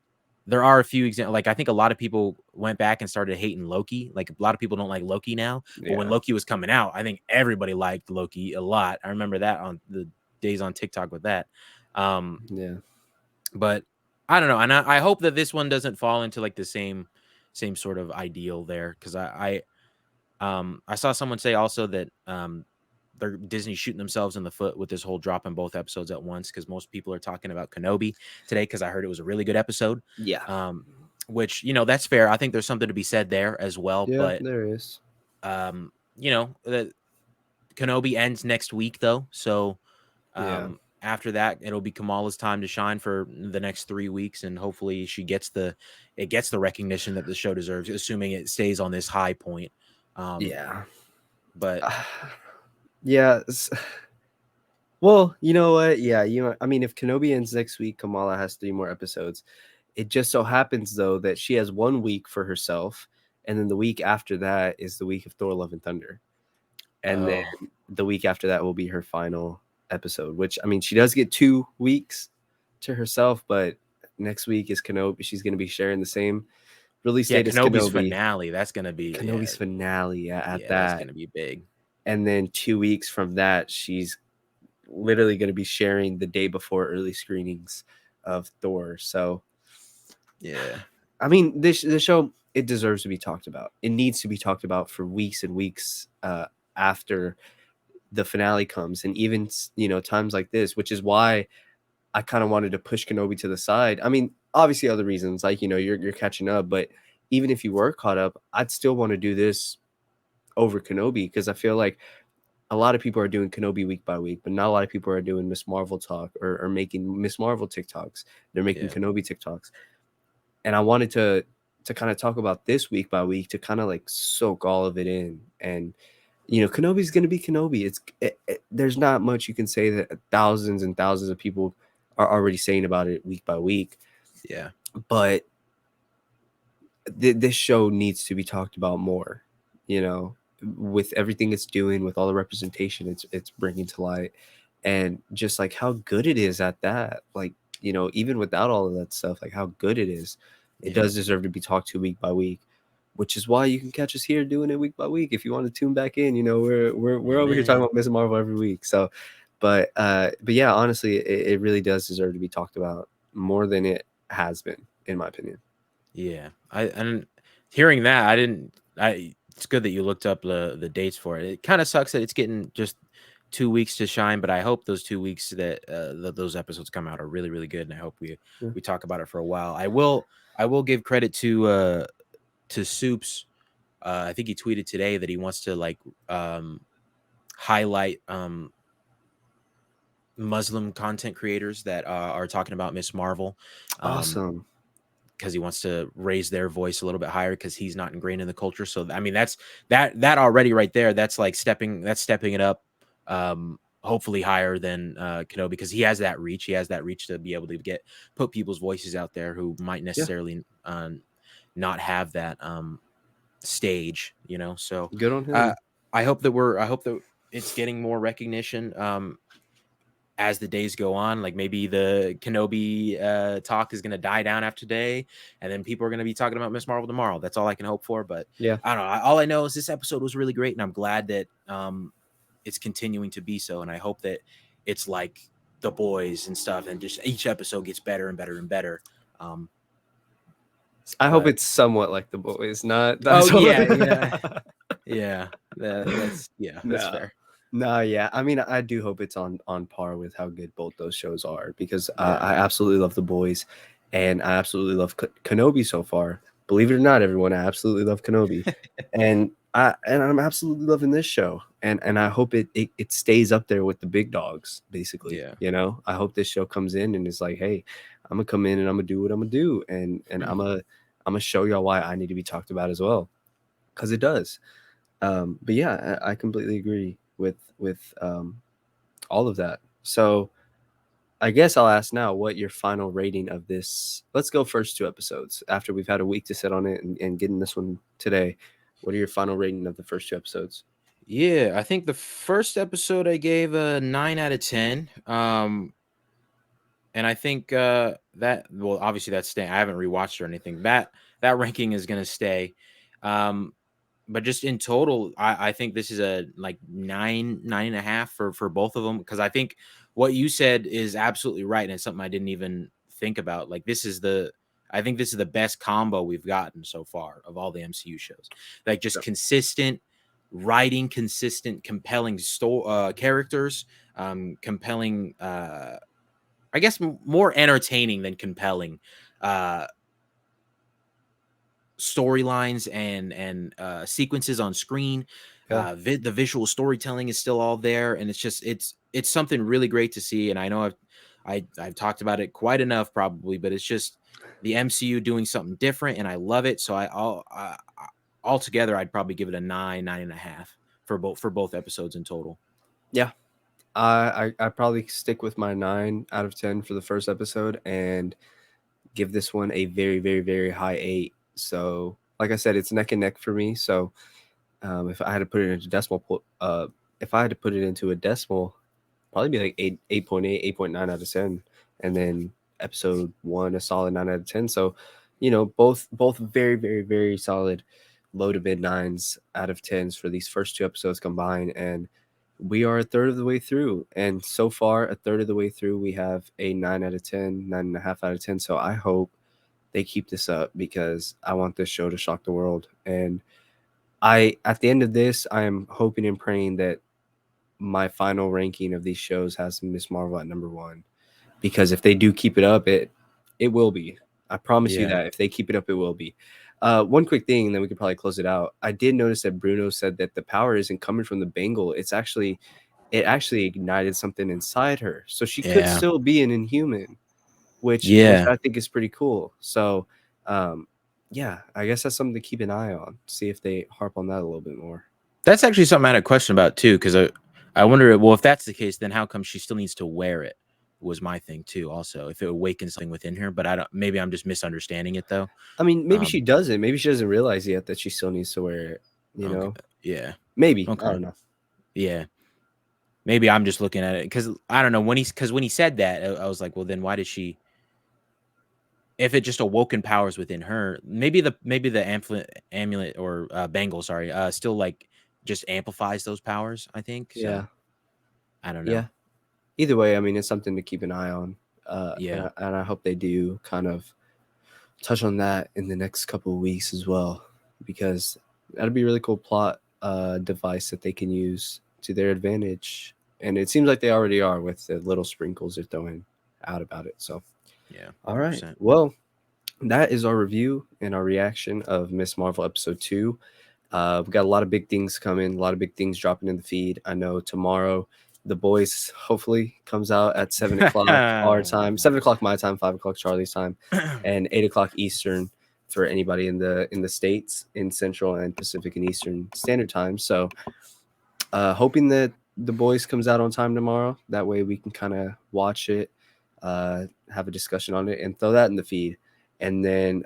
there are a few examples. Like I think a lot of people went back and started hating Loki. Like a lot of people don't like Loki now, but when yeah, Loki was coming out, I think everybody liked Loki a lot. I remember that on the days on TikTok with that. Um, yeah, but I don't know, and I hope that this one doesn't fall into like the same sort of ideal there because I saw someone say also that they're Disney shooting themselves in the foot with this whole drop in both episodes at once because most people are talking about Kenobi today because I heard it was a really good episode. yeah, Um, which that's fair. I think there's something to be said there as well. yeah. But There is. the Kenobi ends next week though, so Yeah, after that it'll be Kamala's time to shine for the next 3 weeks, and hopefully it gets the recognition that the show deserves, assuming it stays on this high point. Um, yeah, but yeah. Well, you know what? Yeah, I mean, if Kenobi ends next week, Kamala has 3 more episodes. It just so happens though that she has 1 week for herself, and then the week after that is the week of Thor: Love and Thunder. And then oh the week after that will be her final episode, which I mean, she does get 2 weeks to herself, but next week is Kenobi. She's going to be sharing the same release yeah, date as Kenobi's Kenobi. finale, that's gonna be Kenobi's finale, yeah, at yeah, that's that. gonna be big. And then 2 weeks from that, she's literally going to be sharing the day before early screenings of Thor. So Yeah. I mean, this show, it deserves to be talked about. It needs to be talked about for weeks and weeks after the finale comes, and even times like this, which is why I kind of wanted to push Kenobi to the side. I mean, obviously other reasons, like you're catching up, but even if you were caught up, I'd still want to do this over Kenobi because I feel like a lot of people are doing Kenobi week by week, but not a lot of people are doing Miss Marvel talk or making Miss Marvel TikToks. They're making Yeah. Kenobi TikToks, and I wanted to kind of talk about this week by week to kind of like soak all of it in. And Kenobi's going to be Kenobi. There's not much you can say that thousands and thousands of people are already saying about it week by week, Yeah. but this show needs to be talked about more, you know, with everything it's doing, with all the representation it's bringing to light, and just like how good it is at that. Like, even without all of that stuff, like how good it is, it Yeah. does deserve to be talked to week by week. Which is why you can catch us here doing it week by week. If you want to tune back in, we're over here talking Amen. about Miss Marvel every week. So, but yeah, honestly, it really does deserve to be talked about more than it has been, in my opinion. Yeah. And hearing that, I didn't I it's good that you looked up the dates for it. It kind of sucks that it's getting just 2 weeks to shine, but I hope those 2 weeks that those episodes come out are really, really good, and I hope Yeah. we talk about it for a while. I will give credit to Soups. I think he tweeted today that he wants to like highlight Muslim content creators that are talking about Miss Marvel. Um, Awesome. because he wants to raise their voice a little bit higher because he's not ingrained in the culture. So I mean, that already right there. That's stepping it up. Hopefully higher than Kenobi because he has that reach. He has that reach to be able to put people's voices out there who might Yeah. necessarily not have that stage. So Good on uh, him. I hope that it's getting more recognition. As the days go on, like maybe the Kenobi talk is going to die down after today, and then people are going to be talking about Miss Marvel tomorrow. That's all I can hope for. But Yeah. I don't know. All I know is this episode was really great, and I'm glad that it's continuing to be so. And I hope that it's like The Boys and stuff, and just each episode gets better and better and better. Um, I hope but it's somewhat like The Boys, not oh so. yeah, yeah, yeah. That's No. fair. No, yeah. I mean, I do hope it's on par with how good both those shows are because Yeah, I absolutely love The Boys, and I absolutely love Kenobi so far. Believe it or not, everyone, I absolutely love Kenobi, and I'm absolutely loving this show, and I hope it stays up there with the big dogs. Basically, yeah, I hope this show comes in and is like, hey, I'm gonna come in and I'm gonna do what I'm gonna do, and I'm gonna show y'all why I need to be talked about as well, because it does. But yeah, I completely agree with all of that. So I guess I'll ask now what your final rating of this. Let's go first 2 episodes after we've had a week to sit on it and getting this one today. What are your final rating of the first 2 episodes? yeah. I think the first episode I gave a 9 out of 10. And I think that well, obviously that's staying. I haven't rewatched or anything. That ranking is gonna stay. Um, but just in total, I think this is a like 9.5 for both of them because I think what you said is absolutely right, and it's something I didn't even think about. Like I think this is the best combo we've gotten so far of all the MCU shows. Like just Yep. consistent writing, consistent, compelling characters, compelling. I guess more entertaining than compelling uh storylines and sequences on screen. Yeah. The visual storytelling is still all there, and it's something really great to see. And I know I've talked about it quite enough probably, but it's just the MCU doing something different, and I love it. So altogether I'd probably give it a 9.5 for both episodes in total. Yeah. I probably stick with my 9 out of 10 for the first episode and give this one a very, very, very high 8. So, like I said, it's neck and neck for me. So, if I had to put it into if I had to put it into a decimal, probably be like 8.8, 8.9 out of 10. And then episode one, a solid 9 out of 10. So, both very, very, very solid low to mid 9s out of 10s for these first 2 episodes combined. And we are a third of the way through, and so far, a third of the way through, we have a 9 out of 10, 9.5 out of 10. So I hope they keep this up because I want this show to shock the world. And at the end of this, I am hoping and praying that my final ranking of these shows has Miss Marvel at number one, because if they do keep it up, it will be. I promise you Yeah. that if they keep it up, it will be. One quick thing, and then we could probably close it out. I did notice that Bruno said that the power isn't coming from the bangle. It actually ignited something inside her, so she could Yeah. still be an Inhuman, which Yeah. I think is pretty cool. So, um, yeah, I guess that's something to keep an eye on. See if they harp on that a little bit more. That's actually something I had a question about too, because I wonder, well, if that's the case, then how come she still needs to wear it? Was my thing too. Also, if it awakens something within her, but I don't. Maybe I'm just misunderstanding it though. I mean, maybe Um. she doesn't. Maybe she doesn't realize yet that she still needs to wear it. You Okay. know, Yeah. maybe I Okay. don't know. Yeah. Maybe I'm just looking at it because I don't know when he said that I was like, well, then why did she? If it just awoken powers within her, maybe the amulet or bangle, sorry, still like just amplifies those powers. I think Yeah, so. I don't yeah. know. Either way, I mean, it's something to keep an eye on. Yeah. And I hope they do kind of touch on that in the next couple of weeks as well, because that'd be a really cool plot device that they can use to their advantage. And it seems like they already are with the little sprinkles they're throwing out about it. So, Yeah. all Hundred right. percent. Well, that is our review and our reaction of Miss Marvel episode 2. We've got a lot of big things coming, a lot of big things dropping in the feed. I know tomorrow The Boys hopefully comes out at 7 o'clock our time, 7 o'clock my time, 5 o'clock Charlie's time, and 8 o'clock Eastern for anybody in the states in Central and Pacific and Eastern Standard Time. So, hoping that The Boys comes out on time tomorrow. That way we can kind of watch it, have a discussion on it, and throw that in the feed. And then,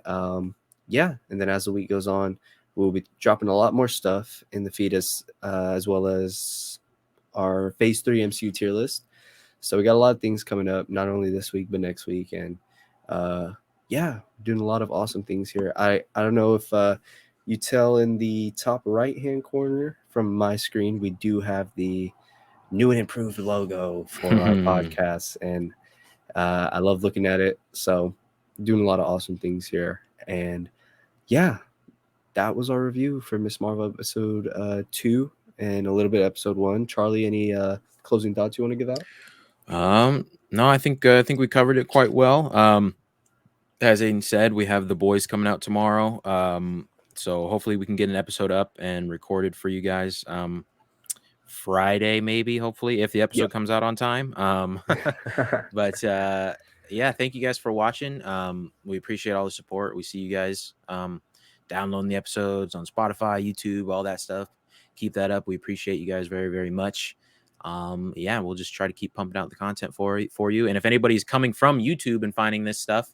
yeah, and then as the week goes on, we'll be dropping a lot more stuff in the feed as well as our Phase 3 MCU tier list. So we got a lot of things coming up, not only this week but next week, and uh, yeah, doing a lot of awesome things here. I don't know if you tell in the top right hand corner from my screen, we do have the new and improved logo for our podcast, and I love looking at it. So doing a lot of awesome things here, and yeah, that was our review for Miss Marvel episode 2 and a little bit of episode 1. Charlie, any closing thoughts you want to give out? No, I think we covered it quite well. As Aiden said, we have The Boys coming out tomorrow. So hopefully we can get an episode up and recorded for you guys. Friday, maybe, hopefully, if the Yep. episode comes out on time. But yeah, thank you guys for watching. We appreciate all the support. We see you guys downloading the episodes on Spotify, YouTube, all that stuff. Keep that up. We appreciate you guys very, very much. Yeah, we'll just try to keep pumping out the content for you. And if anybody's coming from YouTube and finding this stuff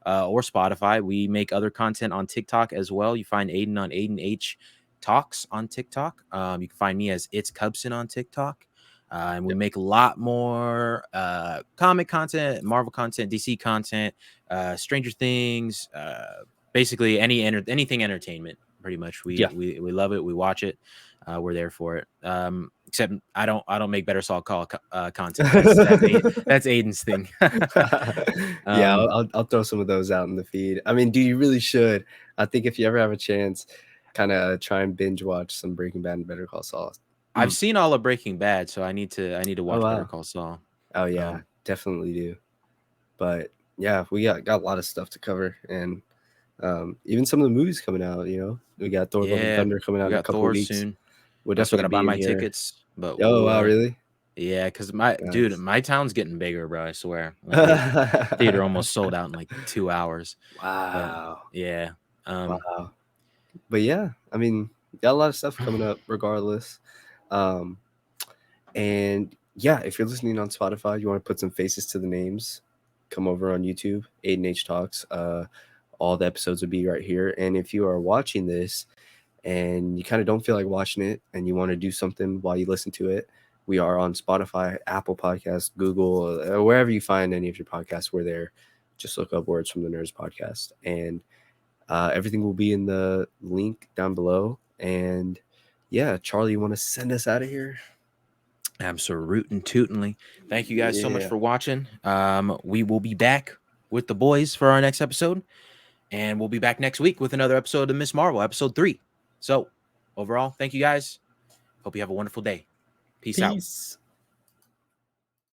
or Spotify, we make other content on TikTok as well. You find Aiden on Aiden H Talks on TikTok. You can find me as It's Cubson on TikTok. And we Yep. make a lot more comic content, Marvel content, DC content, Stranger Things, basically anything entertainment. Pretty much, Yeah. we love it. We watch it. We're there for it. Except I don't make Better Saul Call content. That's Aiden's thing. Yeah, um, I'll throw some of those out in the feed. I mean, dude, you really should. I think if you ever have a chance, kind of try and binge watch some Breaking Bad and Better Call Saul. I've Mm. seen all of Breaking Bad, so I need to Oh watch Better wow. Call Saul. Oh yeah, Um, definitely do. But yeah, we got a lot of stuff to cover, and even some of the movies coming out. We got Thor: Love and yeah, Thunder coming out we in a got couple of Thor weeks. soon. We'll I still definitely gotta buy be in my here. tickets, but Oh wow, we'll really? yeah, because my dude, Nice. my town's getting bigger, bro. I swear. Like the theater almost sold out in like 2 hours. But Wow. yeah. Um Wow. But yeah, I mean, got a lot of stuff coming up regardless. Um, and yeah, if you're listening on Spotify, you want to put some faces to the names, come over on YouTube, Aiden H Talks. All the episodes will be right here. And if you are watching this and you kind of don't feel like watching it and you want to do something while you listen to it, we are on Spotify, Apple Podcasts, Google, wherever you find any of your podcasts, we're there. Just look up Words from the Nerds podcast. And everything will be in the link down below. And yeah, Charlie, you want to send us out of here? Absolute tootinly. Thank you guys so much Yeah. for watching. We will be back with the boys for our next episode, and we'll be back next week with another episode of Miss Marvel, episode 3. So, overall, thank you guys. Hope you have a wonderful day. Peace out. Peace.